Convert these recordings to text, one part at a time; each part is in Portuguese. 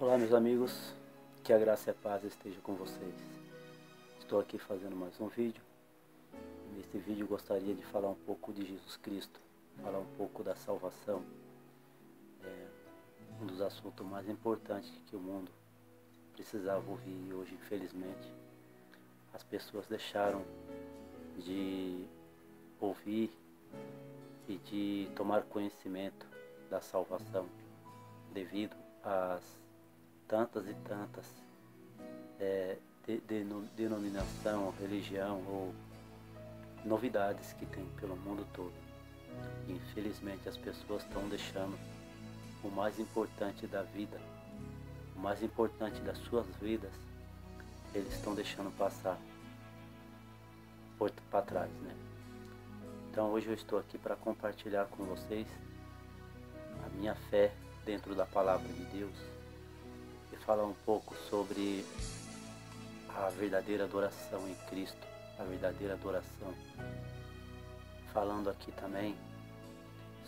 Olá, meus amigos, que a graça e a paz esteja com vocês. Estou aqui fazendo mais um vídeo. Nesse vídeo gostaria de falar um pouco de Jesus Cristo, falar um pouco da salvação. Um dos assuntos mais importantes que o mundo precisava ouvir e hoje, infelizmente, as pessoas deixaram de ouvir e de tomar conhecimento da salvação devido às tantas e tantas denominação, religião ou novidades que tem pelo mundo todo. E, infelizmente as pessoas estão deixando o mais importante da vida, o mais importante das suas vidas, eles estão deixando passar para trás, né? Então hoje eu estou aqui para compartilhar com vocês a minha fé dentro da palavra de Deus e falar um pouco sobre a verdadeira adoração em Cristo, a verdadeira adoração. Falando aqui também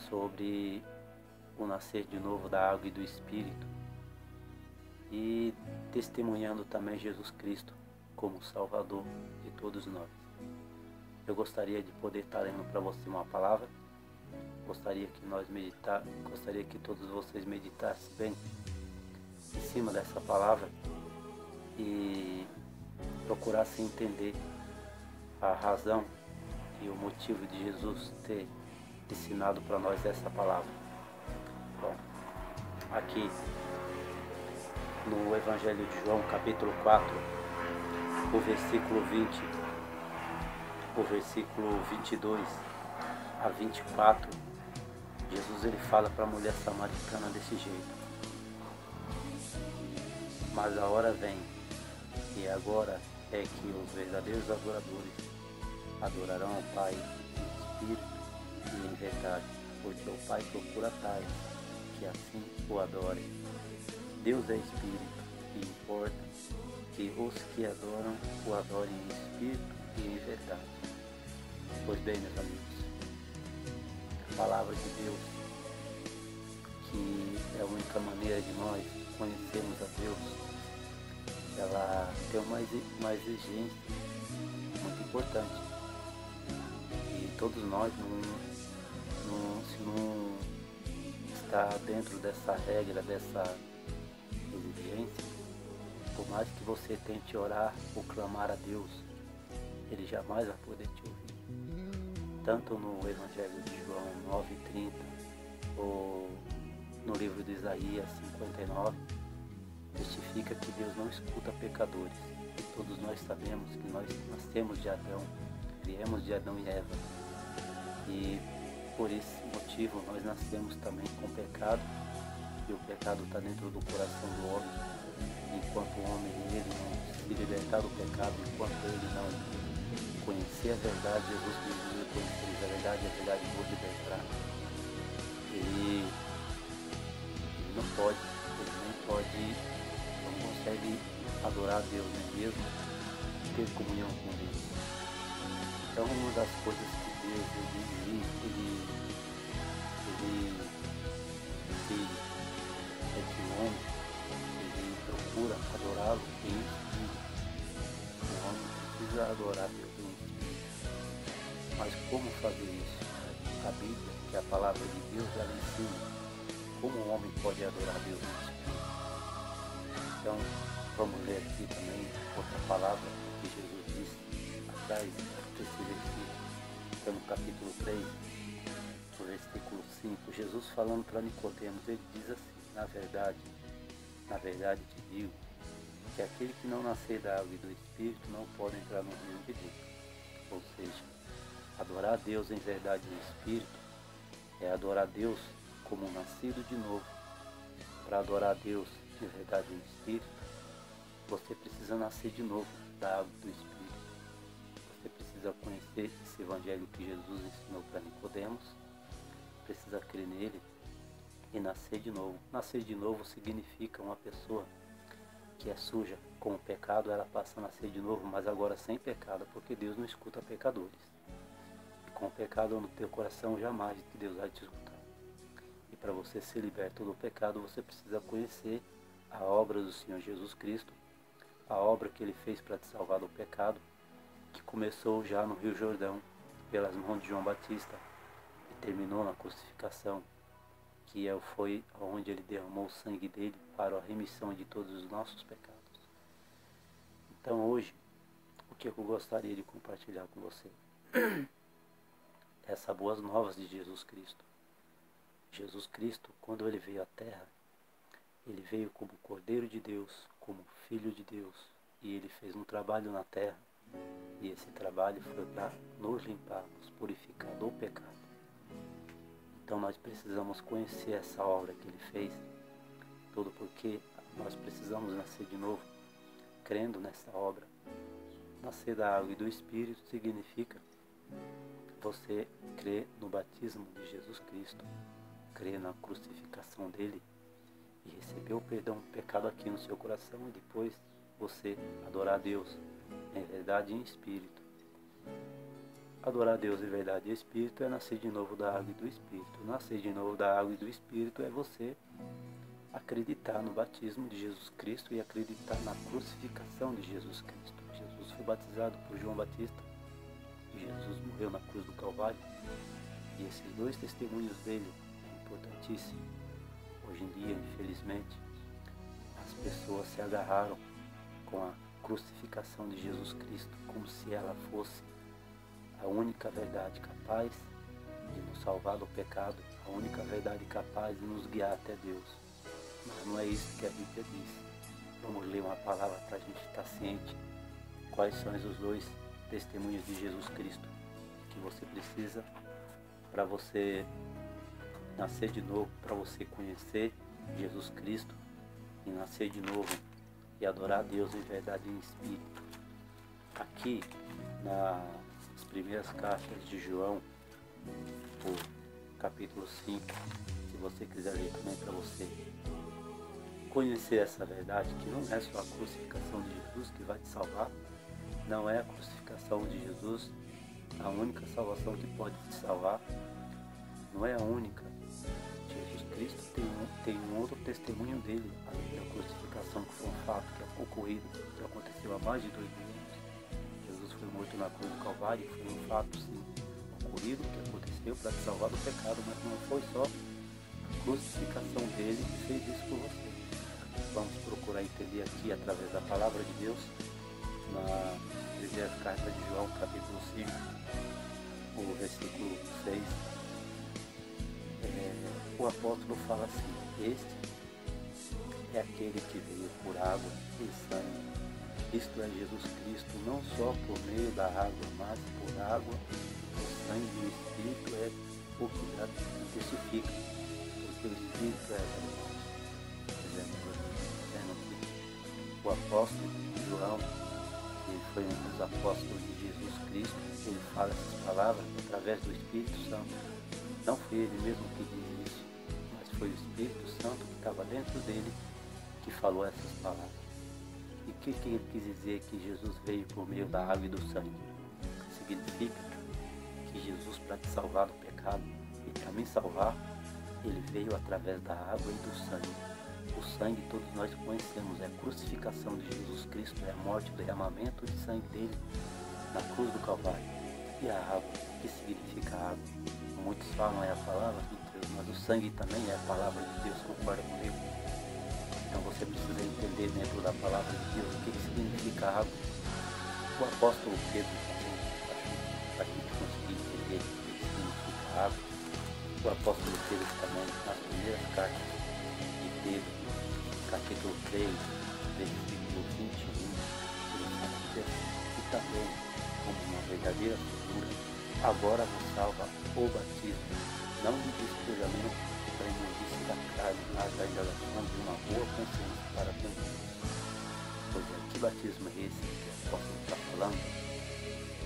sobre o nascer de novo da água e do Espírito e testemunhando também Jesus Cristo como Salvador de todos nós. Eu gostaria de poder estar lendo para você uma palavra. Gostaria que todos vocês meditassem bem em cima dessa palavra e procurassem entender a razão e o motivo de Jesus ter ensinado para nós essa palavra. Bom, aqui no Evangelho de João, capítulo 4, o versículo 20, o versículo 22 a 24, Jesus ele fala para a mulher samaritana desse jeito: mas a hora vem, e agora é que os verdadeiros adoradores adorarão ao Pai em espírito e em verdade, porque o Pai procura tais que assim o adorem. Deus é espírito e importa que os que adoram o adorem em espírito e em verdade. Pois bem, meus amigos, a palavra de Deus, que é a única maneira de nós conhecermos a Deus, ela tem uma exigência muito importante. E todos nós, se não está dentro dessa regra, dessa exigência, por mais que você tente orar ou clamar a Deus, Ele jamais vai poder te ouvir. Tanto no Evangelho de João 9:30 ou no livro de Isaías 59, testifica que Deus não escuta pecadores. E todos nós sabemos que nós nascemos de Adão, viemos de Adão e Eva. E por esse motivo nós nascemos também com pecado, e o pecado está dentro do coração do homem. Enquanto o homem ele não se libertar do pecado, enquanto ele não conhecer a verdade, Jesus disse: conhecereis a verdade vos libertará. Ele não pode, não consegue adorar a Deus, nem mesmo ter comunhão com Deus. Então uma das coisas que Deus ele é que o homem ele procura adorá-lo em espírito. O homem precisa adorar Deus em espírito. Mas como fazer isso? A Bíblia, que é a palavra de Deus, ela ensina como o homem pode adorar Deus em espírito. Então, vamos ler aqui também outra palavra que Jesus disse atrás desse versículo. Então, no capítulo 3, no versículo 5, Jesus falando para Nicodemos, ele diz assim: na verdade te digo, que aquele que não nascer da água e do Espírito não pode entrar no reino de Deus. Ou seja, adorar a Deus em verdade e em Espírito é adorar a Deus como nascido de novo. Para adorar a Deus em verdade e em Espírito, você precisa nascer de novo da água e do Espírito. Você precisa conhecer esse Evangelho que Jesus ensinou para Nicodemos, precisa crer nele e nascer de novo. Nascer de novo significa uma pessoa que é suja com o pecado, ela passa a nascer de novo, mas agora sem pecado, porque Deus não escuta pecadores. E com o pecado no teu coração, jamais Deus vai te escutar. E para você ser liberto do pecado, você precisa conhecer a obra do Senhor Jesus Cristo, a obra que Ele fez para te salvar do pecado, que começou já no Rio Jordão, pelas mãos de João Batista, e terminou na crucificação, que foi onde Ele derramou o sangue dele para a remissão de todos os nossos pecados. Então hoje, o que eu gostaria de compartilhar com você? Essa boas novas de Jesus Cristo. Jesus Cristo, quando Ele veio à Terra, Ele veio como Cordeiro de Deus, como Filho de Deus, e Ele fez um trabalho na Terra, e esse trabalho foi para nos limpar, nos purificar do pecado. Então nós precisamos conhecer essa obra que Ele fez, tudo porque nós precisamos nascer de novo, crendo nessa obra. Nascer da água e do Espírito significa você crer no batismo de Jesus Cristo, crer na crucificação dele e receber o perdão do pecado aqui no seu coração, e depois você adorar a Deus em verdade e em espírito. Adorar a Deus em verdade e espírito é nascer de novo da água e do Espírito. Nascer de novo da água e do Espírito é você acreditar no batismo de Jesus Cristo e acreditar na crucificação de Jesus Cristo. Jesus foi batizado por João Batista e Jesus morreu na cruz do Calvário. E esses dois testemunhos dele é importantíssimo. Hoje em dia, infelizmente, as pessoas se agarraram com a crucificação de Jesus Cristo como se ela fosse a única verdade capaz de nos salvar do pecado, a única verdade capaz de nos guiar até Deus. Mas não é isso que a Bíblia diz. Vamos ler uma palavra para a gente estar ciente quais são os dois testemunhos de Jesus Cristo que você precisa para você nascer de novo, para você conhecer Jesus Cristo e nascer de novo e adorar a Deus em verdade e em espírito. Aqui nas primeiras cartas de João, o capítulo 5, se você quiser ler também para você conhecer essa verdade, que não é só a crucificação de Jesus que vai te salvar, não é a crucificação de Jesus a única salvação que pode te salvar, não é a única. Jesus Cristo tem um outro testemunho dele, além da crucificação, que foi um fato que é ocorrido, que aconteceu há mais de 2000 anos. Jesus foi morto na cruz do Calvário, foi um fato sim ocorrido, que aconteceu para te salvar do pecado, mas não foi só a crucificação dele que fez isso por você. Vamos procurar entender aqui através da palavra de Deus, na primeira carta de João, capítulo 5, o versículo 6. O apóstolo fala assim: este é aquele que veio por água e sangue, isto é Jesus Cristo, não só por meio da água, mas por água, o sangue e o Espírito é o que testifica, porque o Espírito é verdade. O apóstolo João, que foi um dos apóstolos de Jesus Cristo, ele fala essas palavras através do Espírito Santo. Não foi ele mesmo que disse isso, mas foi o Espírito Santo que estava dentro dele que falou essas palavras. E o que ele quis dizer que Jesus veio por meio da água e do sangue? Significa que Jesus, para te salvar do pecado e para me salvar, ele veio através da água e do sangue. O sangue todos nós conhecemos, é a crucificação de Jesus Cristo, é a morte, o derramamento de sangue dele na cruz do Calvário. E a água, o que significa água? Muitos falam é a palavra de Deus, mas o sangue também é a palavra de Deus, concorda comigo? Então você precisa entender dentro da palavra de Deus o que significa água. O apóstolo Pedro também, para a gente conseguir entender o que significa água, o apóstolo Pedro também, nas primeiras cartas de Pedro, capítulo 3, versículo 21, ele diz assim: e também, como uma verdadeira figura, agora vos salva o batismo, não de despojamento da imundície da carne, mas da exalação de uma boa consciência para com Deus. Pois é, que batismo é esse que o apóstolo está falando?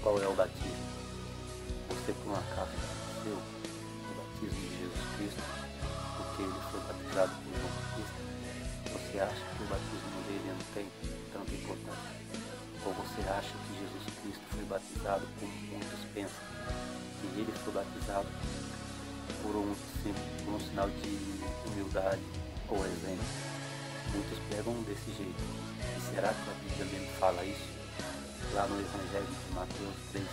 Qual é o batismo? Você por um acaso conheceu o batismo de Jesus Cristo, porque ele foi batizado por João Batista? Você acha que o batismo dele não tem tanta importância? Ou você acha que Jesus Cristo foi batizado como muitos pensam? Que ele foi batizado por um sinal de humildade ou exemplo? Muitos pegam desse jeito. E será que a Bíblia mesmo fala isso? Lá no Evangelho de Mateus 3,15,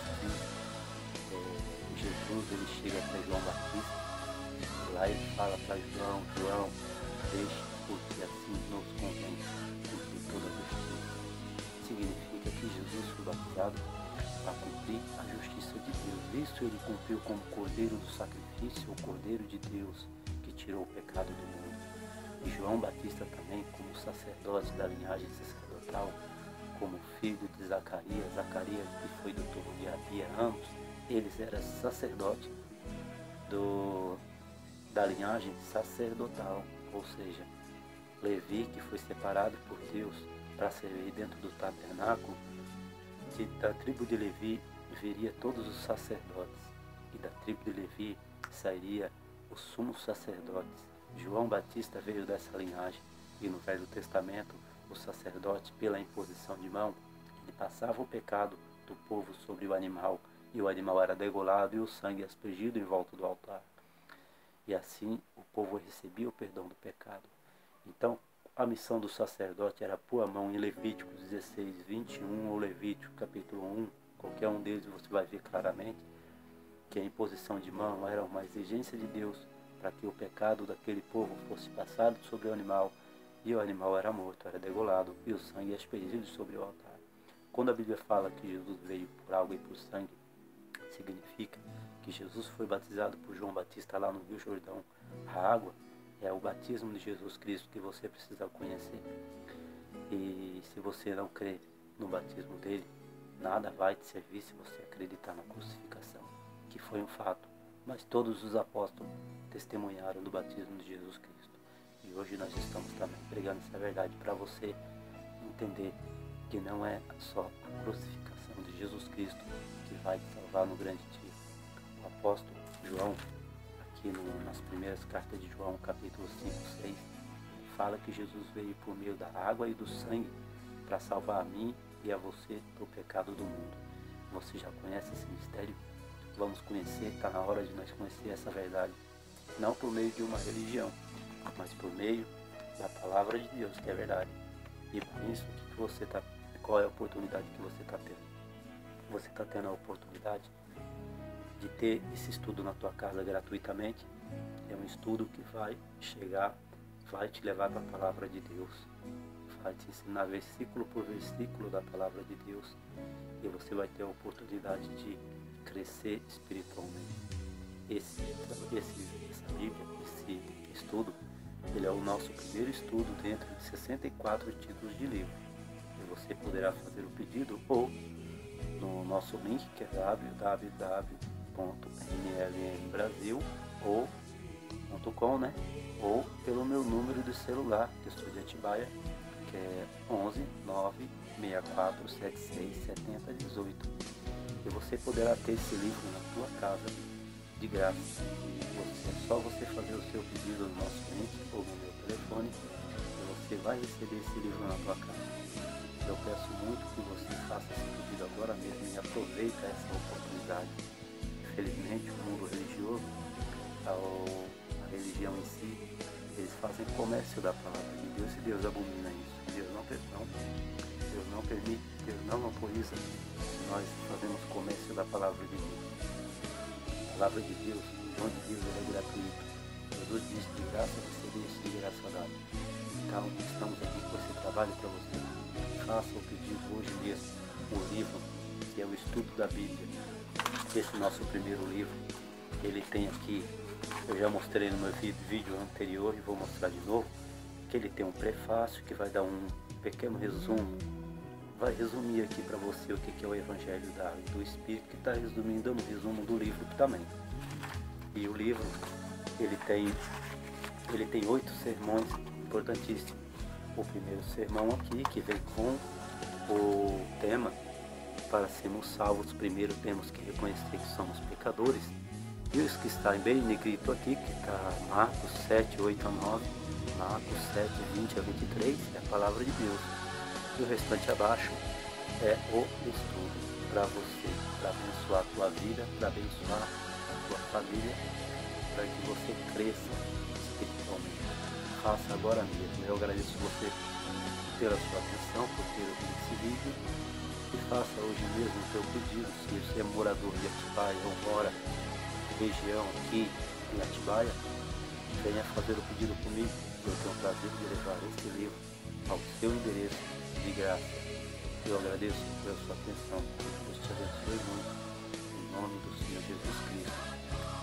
Jesus ele chega para João Batista, e lá ele fala para João, João, deixe, porque assim nos convém cumprir toda a justiça. Significa que Jesus foi batizado para cumprir a justiça de Deus. Isso ele cumpriu como cordeiro do sacrifício, o cordeiro de Deus que tirou o pecado do mundo. E João Batista também, como sacerdote da linhagem sacerdotal, como filho de Zacarias, Zacarias que foi do turno de Abia, ambos, eles eram sacerdotes da linhagem sacerdotal, ou seja, Levi, que foi separado por Deus para servir dentro do tabernáculo, da tribo de Levi viria todos os sacerdotes, e da tribo de Levi sairia os sumos sacerdotes. João Batista veio dessa linhagem, e no Velho Testamento, o sacerdote, pela imposição de mão, ele passava o pecado do povo sobre o animal, e o animal era degolado e o sangue aspergido em volta do altar. E assim o povo recebia o perdão do pecado. Então, a missão do sacerdote era pôr a mão em Levítico 16, 21 ou Levítico capítulo 1, qualquer um deles você vai ver claramente que a imposição de mão era uma exigência de Deus para que o pecado daquele povo fosse passado sobre o animal, e o animal era morto, era degolado, e o sangue aspergido sobre o altar. Quando a Bíblia fala que Jesus veio por água e por sangue, significa que Jesus foi batizado por João Batista lá no Rio Jordão. A água é o batismo de Jesus Cristo que você precisa conhecer. E se você não crê no batismo dele, nada vai te servir se você acreditar na crucificação, que foi um fato. Mas todos os apóstolos testemunharam do batismo de Jesus Cristo. E hoje nós estamos também pregando essa verdade para você entender que não é só a crucificação de Jesus Cristo que vai te salvar no grande dia. O apóstolo João, aqui nas primeiras cartas de João, capítulo 5, 6, ele fala que Jesus veio por meio da água e do sangue para salvar a mim e a você do pecado do mundo. Você já conhece esse mistério? Vamos conhecer, está na hora de nós conhecer essa verdade. Não por meio de uma religião, mas por meio da palavra de Deus, que é verdade. E por isso, qual é a oportunidade que você está tendo? Você está tendo a oportunidade de ter esse estudo na tua casa gratuitamente. É um estudo que vai te levar para a palavra de Deus, vai te ensinar versículo por versículo da palavra de Deus, e você vai ter a oportunidade de crescer espiritualmente. Essa Bíblia, esse estudo, ele é o nosso primeiro estudo dentro de 64 títulos de livro. E você poderá fazer o pedido ou no nosso link, que é www.nlmbrasil ou .com, né? Ou pelo meu número de celular, que eu sou de Atibaia, que é 11 964 76 70 18. E você poderá ter esse livro na tua casa de graça. É só você fazer o seu pedido no nosso link ou no meu telefone, e você vai receber esse livro na tua casa. Eu peço muito que você faça esse pedido agora mesmo e aproveite essa oportunidade. Infelizmente, o mundo religioso, a religião em si, eles fazem comércio da palavra de Deus, e Deus abomina isso. Deus não permite, Deus não autoriza nós fazemos comércio da palavra de Deus. A palavra de Deus, o dom de Deus, é gratuito. Jesus disse: de graça recebeste, de graça dada. Então, estamos aqui com esse trabalho para você. Faça o pedido hoje mesmo, o livro, que é o estudo da Bíblia. Esse nosso primeiro livro, ele tem aqui, eu já mostrei no meu vídeo anterior e vou mostrar de novo, que ele tem um prefácio que vai dar um pequeno resumo, vai resumir aqui para você o que é o Evangelho do Espírito, que está resumindo no resumo do livro também. E o livro, ele tem 8 sermões importantíssimos. O primeiro sermão aqui, que vem com o tema: para sermos salvos, primeiro temos que reconhecer que somos pecadores. E os que está bem negrito aqui, que está Marcos 7, 8 a 9, Marcos 7, 20 a 23, é a palavra de Deus. E o restante abaixo é o estudo para você, para abençoar a tua vida, para abençoar a tua família, para que você cresça espiritualmente. faça agora mesmo. Eu agradeço você pela sua atenção, por ter ouvido esse vídeo, e faça hoje mesmo o seu pedido. Se você é morador de Atibaia ou mora na região aqui em Atibaia, venha fazer o pedido comigo. Eu tenho o prazer de levar este livro ao seu endereço de graça. Eu agradeço pela sua atenção. Que Deus te abençoe muito. Em nome do Senhor Jesus Cristo.